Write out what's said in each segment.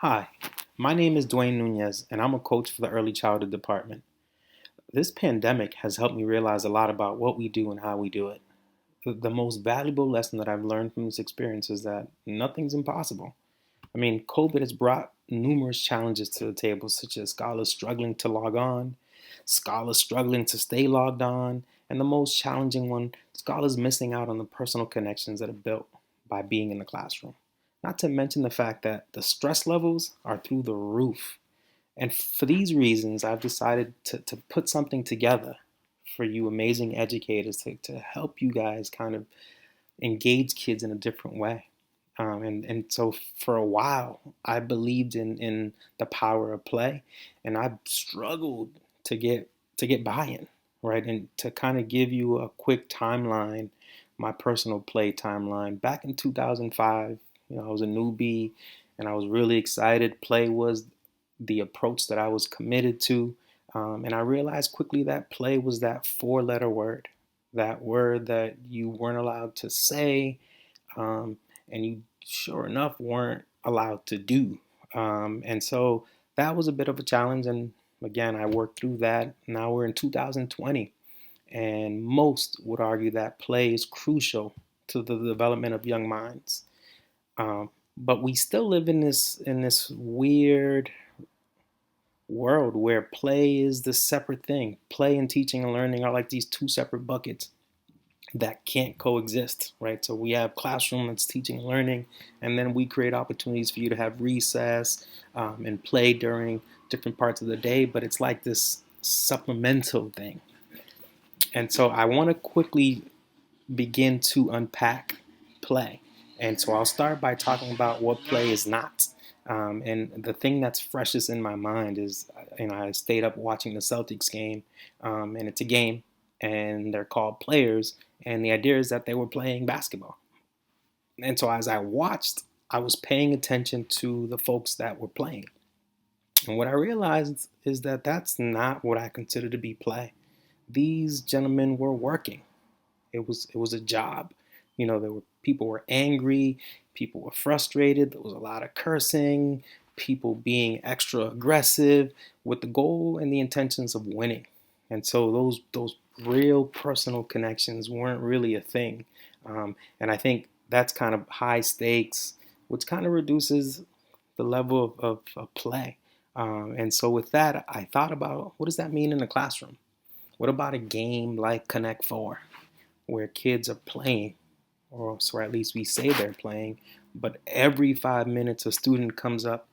Hi, my name is Dwayne Nunez, and I'm a coach for the Early Childhood Department. This pandemic has helped me realize a lot about what we do and how we do it. The most valuable lesson that I've learned from this experience is that nothing's impossible. COVID has brought numerous challenges to the table, such as scholars struggling to log on, scholars struggling to stay logged on, and the most challenging one, scholars missing out on the personal connections that are built by being in the classroom. Not to mention the fact that the stress levels are through the roof. And for these reasons, I've decided to put something together for you amazing educators to help you guys kind of engage kids in a different way. And so for a while, I believed in the power of play, and I struggled to get buy-in, right? And to kind of give you a quick timeline, my personal play timeline. Back in 2005, I was a newbie, and I was really excited. Play was the approach that I was committed to, and I realized quickly that play was that four-letter word, that word that you weren't allowed to say, um, and you sure enough weren't allowed to do. And so that was a bit of a challenge. And again, I worked through that. Now we're in 2020, and most would argue that play is crucial to the development of young minds. But we still live in this weird world where play is the separate thing. Play and teaching and learning are like these two separate buckets that can't coexist, right? So we have classroom that's teaching and learning, and then we create opportunities for you to have recess and play during different parts of the day, but it's like this supplemental thing. And so I want to quickly begin to unpack play. And so I'll start by talking about what play is not. And the thing that's freshest in my mind is, I stayed up watching the Celtics game, and it's a game, and they're called players, and the idea is that they were playing basketball. And so as I watched, I was paying attention to the folks that were playing. And what I realized is that that's not what I consider to be play. These gentlemen were working. It was a job. There were people were angry, people were frustrated. There was a lot of cursing, people being extra aggressive with the goal and the intentions of winning. And so those real personal connections weren't really a thing. And I think that's kind of high stakes, which kind of reduces the level of play. And so with that, I thought about, what does that mean in the classroom? What about a game like Connect Four, where kids are playing, or so at least we say they're playing, but every 5 minutes a student comes up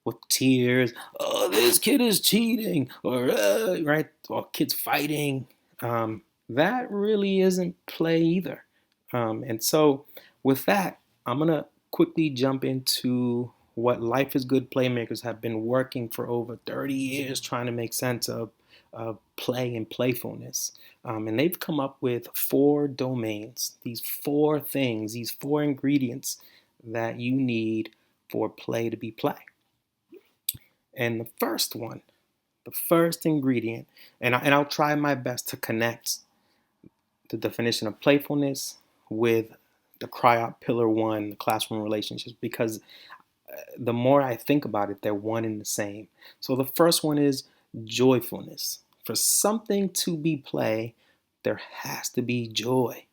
with tears. Oh, this kid is cheating, or right, or kids fighting. That really isn't play either. And so, with that, I'm gonna quickly jump into what Life is Good playmakers have been working for over 30 years trying to make sense of play and playfulness. And they've come up with four domains, these four things, these four ingredients that you need for play to be play. And the first one, the first ingredient, and I'll try my best to connect the definition of playfulness with the CRIOP Pillar 1, the classroom relationships, because the more I think about it, they're one and the same. So the first one is joyfulness. For something to be play, there has to be joy.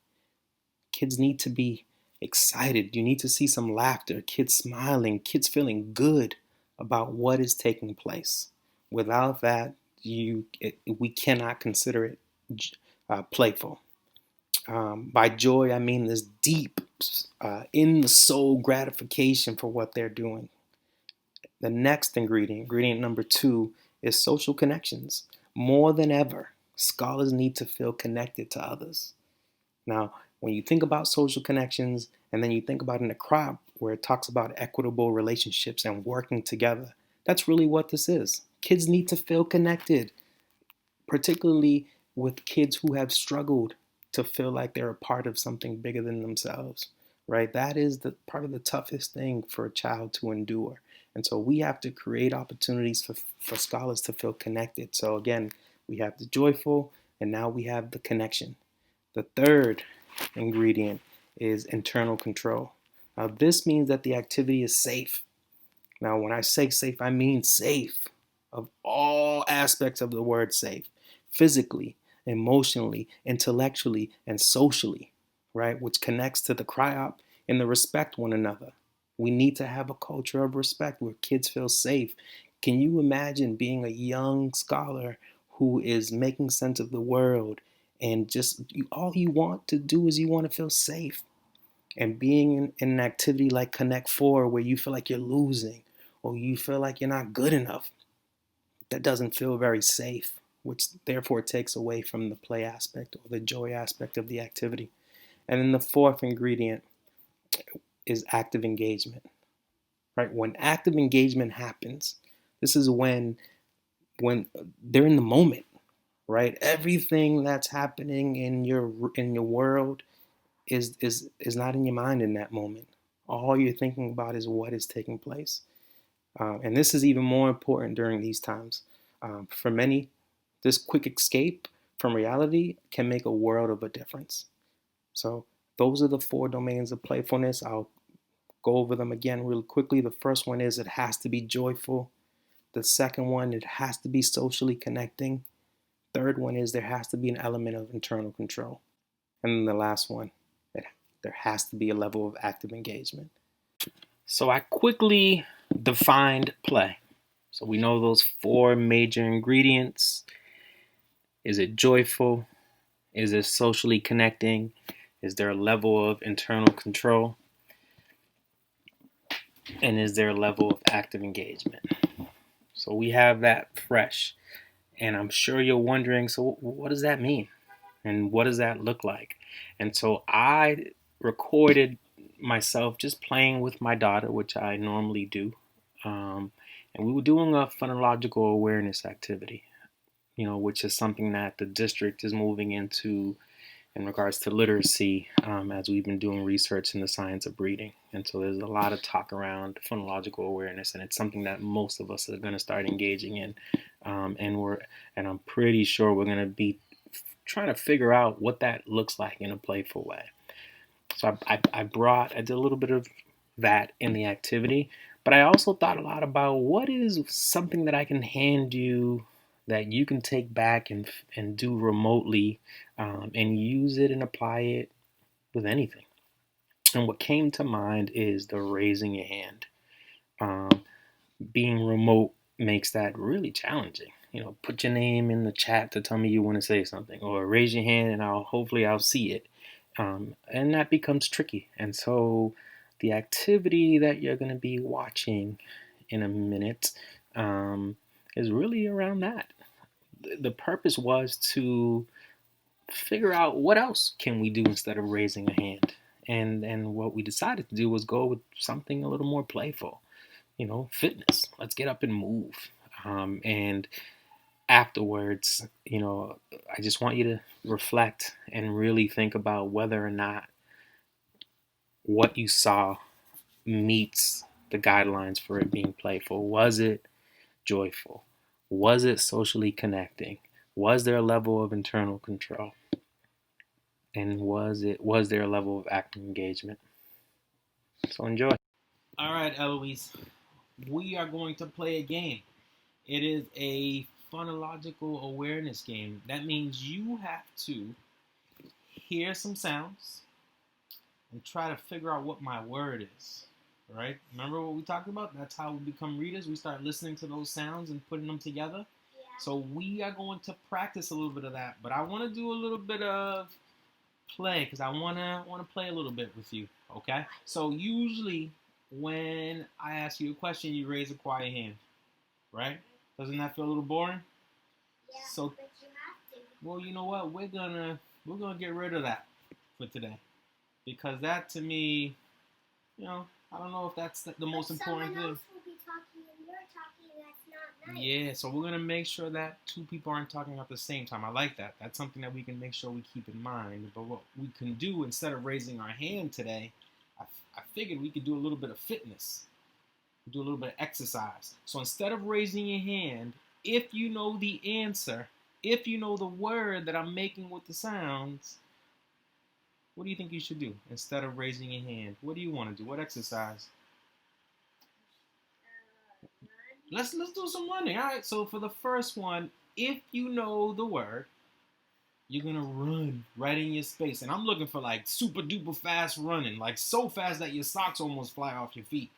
Kids need to be excited. You need to see some laughter, kids smiling, kids feeling good about what is taking place. Without that, we cannot consider it playful. By joy, I mean this deep, in the soul gratification for what they're doing. The next ingredient number two, is social connections. More than ever, scholars need to feel connected to others. Now, when you think about social connections, and then you think about in the crop where it talks about equitable relationships and working together, that's really what this is. Kids need to feel connected, particularly with kids who have struggled to feel like they're a part of something bigger than themselves, right? That is the part of the toughest thing for a child to endure. And so we have to create opportunities for scholars to feel connected. So again, we have the joyful, and now we have the connection. The third ingredient is internal control. Now, this means that the activity is safe. Now, when I say safe, I mean safe of all aspects of the word safe, physically, emotionally, intellectually, and socially, right? Which connects to the cryop and the respect one another. We need to have a culture of respect where kids feel safe. Can you imagine being a young scholar who is making sense of the world and just all you want to do is you want to feel safe? And being in an activity like Connect Four where you feel like you're losing or you feel like you're not good enough, that doesn't feel very safe, which therefore takes away from the play aspect or the joy aspect of the activity. And then the fourth ingredient is active engagement, right? When active engagement happens, this is when they're in the moment, right? Everything that's happening in your world is not in your mind in that moment. All you're thinking about is what is taking place. And this is even more important during these times. For many, this quick escape from reality can make a world of a difference. So, those are the four domains of playfulness. I'll go over them again real quickly. The first one is it has to be joyful. The second one, it has to be socially connecting. Third one is there has to be an element of internal control. And then the last one, it, there has to be a level of active engagement. So I quickly defined play. So we know those four major ingredients. Is it joyful? Is it socially connecting? Is there a level of internal control? And is there a level of active engagement? So we have that fresh. And I'm sure you're wondering, so what does that mean? And what does that look like? And so I recorded myself just playing with my daughter, which I normally do. And we were doing a phonological awareness activity, which is something that the district is moving into in regards to literacy, as we've been doing research in the science of reading. And so there's a lot of talk around phonological awareness, and it's something that most of us are going to start engaging in. And I'm pretty sure we're going to be trying to figure out what that looks like in a playful way. So I did a little bit of that in the activity, but I also thought a lot about what is something that I can hand you that you can take back and do remotely, and use it and apply it with anything. And what came to mind is the raising your hand. Um, Being remote makes that really challenging. Put your name in the chat to tell me you want to say something, or raise your hand and hopefully I'll see it. And that becomes tricky. And so the activity that you're going to be watching in a minute, is really around that. The purpose was to figure out what else can we do instead of raising a hand. And what we decided to do was go with something a little more playful. Fitness. Let's get up and move. And afterwards, I just want you to reflect and really think about whether or not what you saw meets the guidelines for it being playful. Was it joyful? Was it socially connecting? Was there a level of internal control? And was there a level of active engagement? So enjoy. All right, Eloise, we are going to play a game. It is a phonological awareness game. That means you have to hear some sounds and try to figure out what my word is. Right? Remember what we talked about? That's how we become readers. We start listening to those sounds and putting them together. Yeah. So we are going to practice a little bit of that. But I want to do a little bit of play because I want to play a little bit with you. Okay? So usually when I ask you a question, you raise a quiet hand. Right? Doesn't that feel a little boring? Yeah, so, but you have to. Well, you know what? We're gonna get rid of that for today, because that to me, I don't know if that's the most important thing. Someone else will be talking and you're talking. That's not nice. Yeah, so we're gonna make sure that two people aren't talking at the same time. I like that. That's something that we can make sure we keep in mind. But what we can do instead of raising our hand today, I figured we could do a little bit of fitness. Do a little bit of exercise. So instead of raising your hand, if you know the answer, if you know the word that I'm making with the sounds, what do you think you should do instead of raising your hand? What do you want to do? What exercise? Let's do some running. All right. So for the first one, if you know the word, you're gonna run right in your space, and I'm looking for like super duper fast running, like so fast that your socks almost fly off your feet.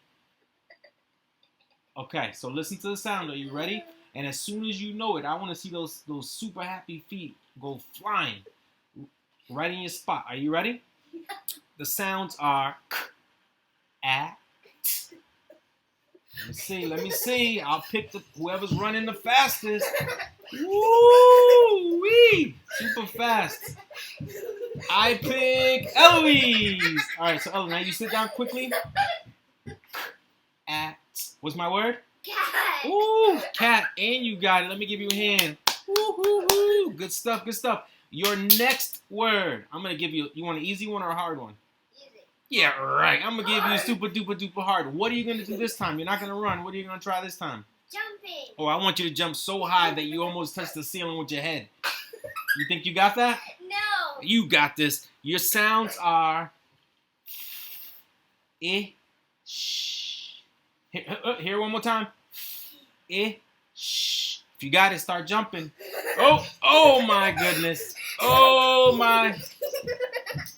Okay. So listen to the sound. Are you ready? And as soon as you know it, I want to see those super happy feet go flying right in your spot. Are you ready? The sounds are k, a. Let me see. Let me see. I'll pick whoever's running the fastest. Woo wee! Super fast. I pick Eloise. All right. So Eloise, now you sit down quickly. At what's my word? Cat. Ooh, cat. And you got it. Let me give you a hand. Woo. Good stuff. Good stuff. Your next word. I'm gonna give you. You want an easy one or a hard one? Easy. Yeah, right. I'm gonna give you a super duper duper hard. What are you gonna do this time? You're not gonna run. What are you gonna try this time? Jumping. Oh, I want you to jump so high that you almost touch the ceiling with your head. You think you got that? No. You got this. Your sounds are sh. Here one more time. Sh. If you got it, start jumping. Oh my goodness. Oh my.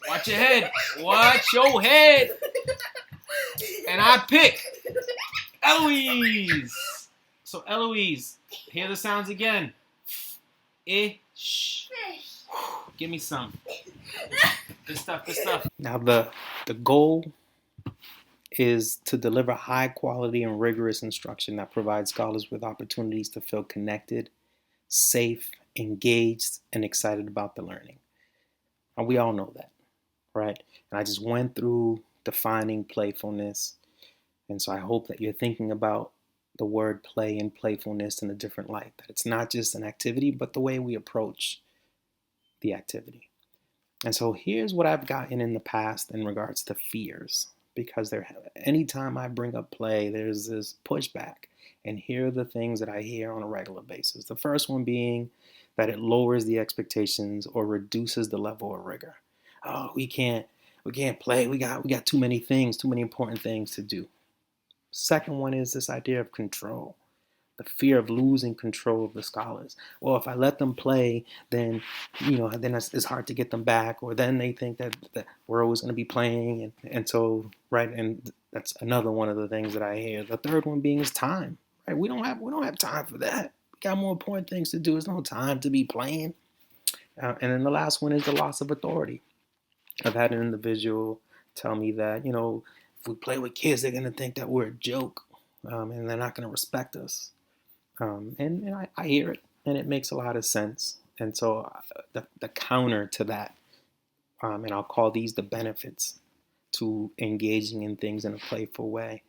Watch your head. Watch your head. And I pick Eloise. So Eloise, hear the sounds again. Sh. Give me some. Good stuff. Good stuff. Now the goal is to deliver high quality and rigorous instruction that provides scholars with opportunities to feel connected, safe, engaged, and excited about the learning. And we all know that, right? And I just went through defining playfulness. And so I hope that you're thinking about the word play and playfulness in a different light, that it's not just an activity, but the way we approach the activity. And so here's what I've gotten in the past in regards to fears, because anytime I bring up play, there's this pushback. And here are the things that I hear on a regular basis. The first one being that it lowers the expectations or reduces the level of rigor. Oh, we can't play. We got too many things, too many important things to do. Second one is this idea of control, the fear of losing control of the scholars. Well, if I let them play, then then it's hard to get them back, or then they think that we're always going to be playing, and so right, and that's another one of the things that I hear. The third one being is time. Right, we don't have time for that. We got more important things to do. There's no time to be playing. And then the last one is the loss of authority. I've had an individual tell me that if we play with kids, they're going to think that we're a joke, and they're not going to respect us. And I hear it, and it makes a lot of sense. And so the counter to that, and I'll call these the benefits to engaging in things in a playful way.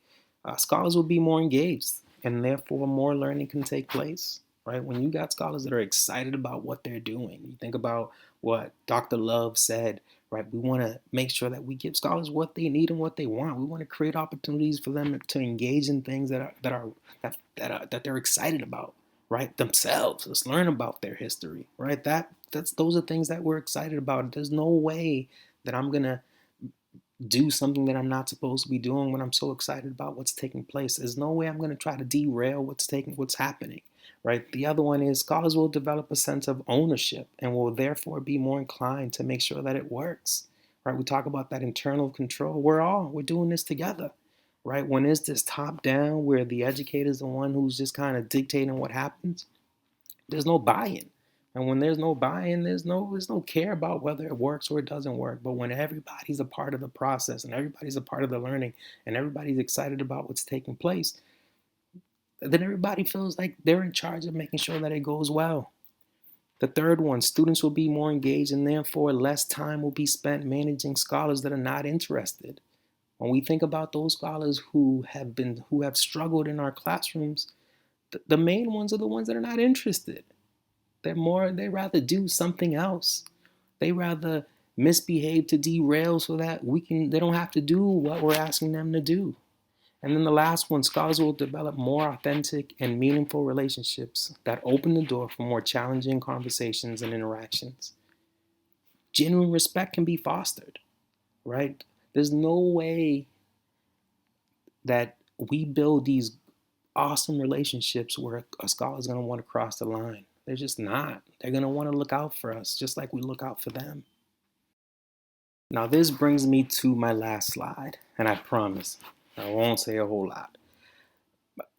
Scholars will be more engaged, and therefore more learning can take place. Right? When you got scholars that are excited about what they're doing, you think about what Dr. Love said. Right? We want to make sure that we give scholars what they need and what they want. We want to create opportunities for them to engage in things that they're excited about. Right? Themselves. Let's learn about their history. Right? Those are things that we're excited about. There's no way that I'm gonna do something that I'm not supposed to be doing when I'm so excited about what's taking place. There's no way I'm going to try to derail what's happening, right? The other one is scholars will develop a sense of ownership and will therefore be more inclined to make sure that it works, right? We talk about that internal control. We're doing this together, right? When it's this top down where the educator is the one who's just kind of dictating what happens, there's no buy-in. And when there's no buy-in, there's no care about whether it works or it doesn't work. But when everybody's a part of the process and everybody's a part of the learning and everybody's excited about what's taking place, then everybody feels like they're in charge of making sure that it goes well. The third one, students will be more engaged and therefore less time will be spent managing scholars that are not interested. When we think about those scholars who have struggled in our classrooms, the main ones are the ones that are not interested. They rather do something else. They rather misbehave to derail so that they don't have to do what we're asking them to do. And then the last one, scholars will develop more authentic and meaningful relationships that open the door for more challenging conversations and interactions. Genuine respect can be fostered, right? There's no way that we build these awesome relationships where a scholar's going to want to cross the line. They're just not. They're going to want to look out for us just like we look out for them. Now, this brings me to my last slide, and I promise I won't say a whole lot.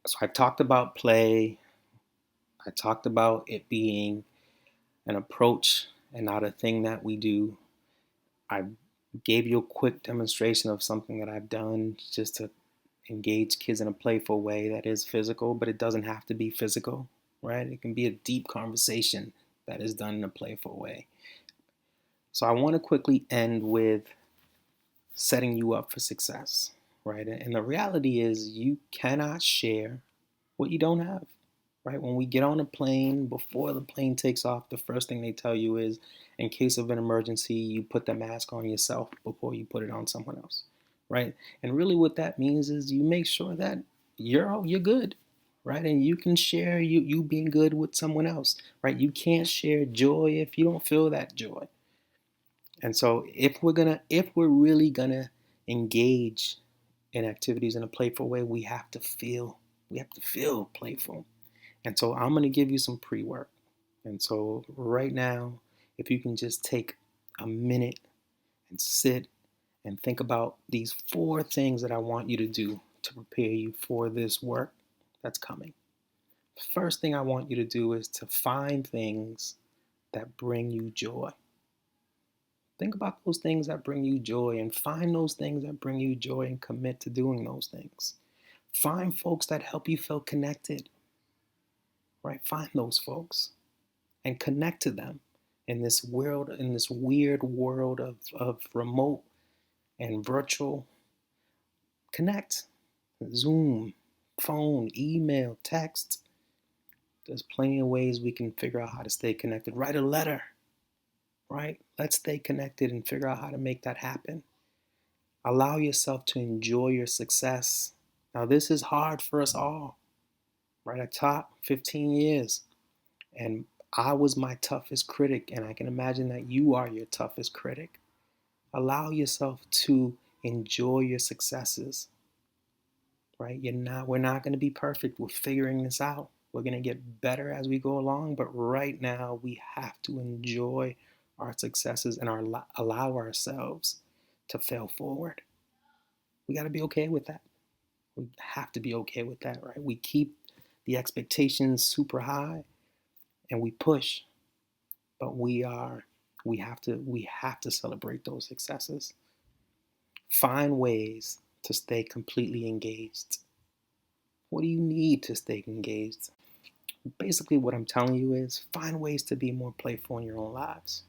So, I talked about play, I talked about it being an approach and not a thing that we do. I gave you a quick demonstration of something that I've done just to engage kids in a playful way that is physical, but it doesn't have to be physical, right? It can be a deep conversation that is done in a playful way. So I want to quickly end with setting you up for success, right? And the reality is you cannot share what you don't have, right? When we get on a plane, before the plane takes off, the first thing they tell you is, in case of an emergency, you put the mask on yourself before you put it on someone else, right? And really what that means is you make sure that you're good, right? And you can share you being good with someone else, right? You can't share joy if you don't feel that joy. And so if we're really gonna engage in activities in a playful way, we have to feel playful. And so I'm gonna give you some pre-work. And so right now, if you can just take a minute and sit and think about these 4 things that I want you to do to prepare you for this work that's coming. The first thing I want you to do is to find things that bring you joy. Think about those things that bring you joy and find those things that bring you joy and commit to doing those things. Find folks that help you feel connected, right? Find those folks and connect to them in this world, in this weird world of remote and virtual. Connect. Zoom, phone, email, text. There's plenty of ways we can figure out how to stay connected. Write a letter, right? Let's stay connected and figure out how to make that happen. Allow yourself to enjoy your success. Now, this is hard for us all, right? I taught 15 years and I was my toughest critic, and I can imagine that you are your toughest critic. Allow yourself to enjoy your successes, right? We're not going to be perfect. We're figuring this out. We're going to get better as we go along, but right now we have to enjoy our successes and allow ourselves to fail forward. We got to be okay with that. We have to be okay with that, right? We keep the expectations super high and we push, but we have to celebrate those successes. Find ways to stay completely engaged. What do you need to stay engaged? Basically, what I'm telling you is find ways to be more playful in your own lives.